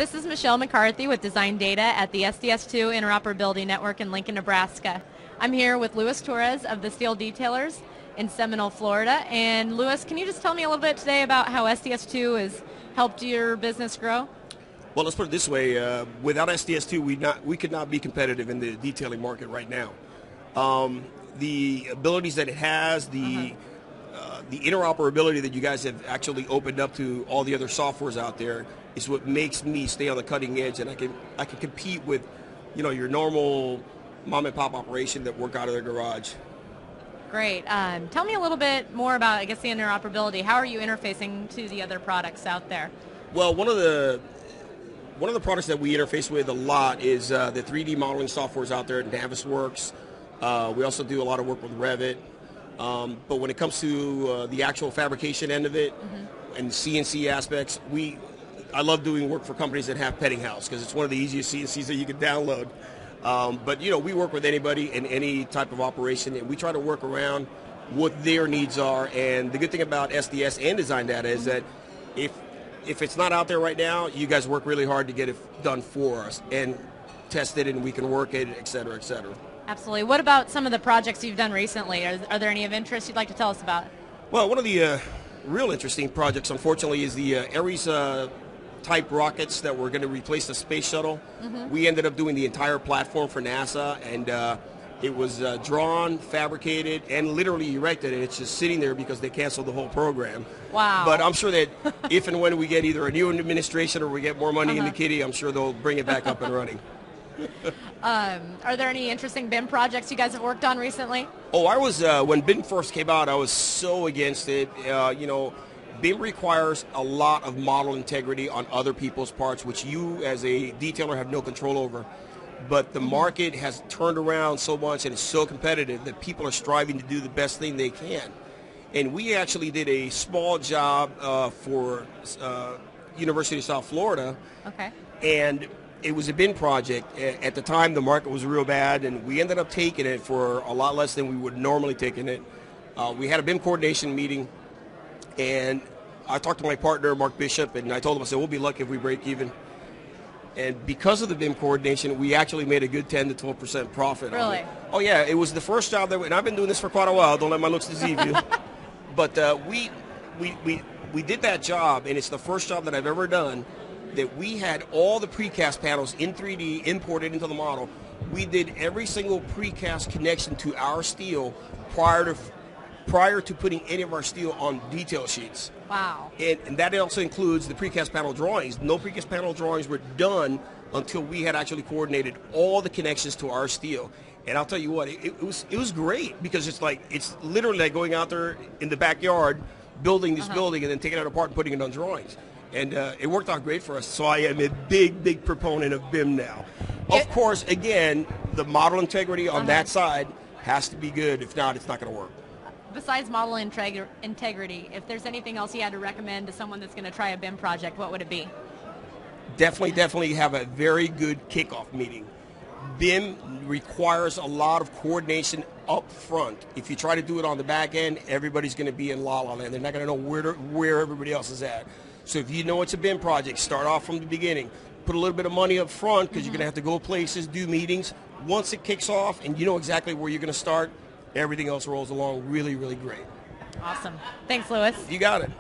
This is Michelle McCarthy with Design Data at the SDS2 Interoperability Network in Lincoln, Nebraska. I'm here with Luis Torres of the Steel Detailers in Seminole, Florida. And Luis, can you just tell me a little bit today about how SDS2 has helped your business grow? Well, let's put it this way. Without SDS2, we could not be competitive in the detailing market right now. The abilities that it has, the interoperability that you guys have actually opened up to all the other softwares out there is what makes me stay on the cutting edge, and I can compete with, your normal mom and pop operation that work out of their garage. Great. Tell me a little bit more about, I guess, the interoperability. How are you interfacing to the other products out there? Well, one of the products that we interface with a lot is the 3D modeling softwares out there. Navisworks. We also do a lot of work with Revit. But when it comes to the actual fabrication end of it and CNC aspects, I love doing work for companies that have Petting House because it's one of the easiest CNCs that you can download. But we work with anybody in any type of operation, and we try to work around what their needs are. And the good thing about SDS and Design Data is that if it's not out there right now, you guys work really hard to get it done for us and test it, and we can work it, et cetera, et cetera. Absolutely. What about some of the projects you've done recently? Are there any of interest you'd like to tell us about? Well, one of the real interesting projects, unfortunately, is the Ares type rockets that were going to replace the space shuttle. We ended up doing the entire platform for NASA, and it was drawn, fabricated, and literally erected, and it's just sitting there because they canceled the whole program. Wow. But I'm sure that if and when we get either a new administration or we get more money in the kitty, I'm sure they'll bring it back up and running. Are there any interesting BIM projects you guys have worked on recently? Oh, I was, when BIM first came out, I was so against it. BIM requires a lot of model integrity on other people's parts, which you as a detailer have no control over. But the market has turned around so much and it's so competitive that people are striving to do the best thing they can. And we actually did a small job for University of South Florida. Okay. And it was a BIM project. At the time, the market was real bad, and we ended up taking it for a lot less than we would normally taking it. We had a BIM coordination meeting, and I talked to my partner, Mark Bishop, and I told him, I said, we'll be lucky if we break even. And because of the BIM coordination, we actually made a good 10 to 12% profit. Really? On it. Oh, yeah. It was the first job and I've been doing this for quite a while. Don't let my looks deceive you. But we did that job, and it's the first job that I've ever done that we had all the precast panels in 3D imported into the model. We did every single precast connection to our steel prior to putting any of our steel on detail sheets. Wow. And that also includes the precast panel drawings. No precast panel drawings were done until we had actually coordinated all the connections to our steel. And I'll tell you what, it was great because it's literally like going out there in the backyard, building this building, and then taking it apart and putting it on drawings. And it worked out great for us. So I am a big proponent of BIM now. Of course, again, the model integrity on that side has to be good. If not, it's not going to work. Besides model integrity, if there's anything else you had to recommend to someone that's going to try a BIM project, what would it be? Definitely have a very good kickoff meeting. BIM requires a lot of coordination up front. If you try to do it on the back end, everybody's going to be in la-la land. They're not going to know where everybody else is at. So if you know it's a BIM project, start off from the beginning. Put a little bit of money up front because you're going to have to go places, do meetings. Once it kicks off and you know exactly where you're going to start, everything else rolls along really, really great. Awesome. Thanks, Luis. You got it.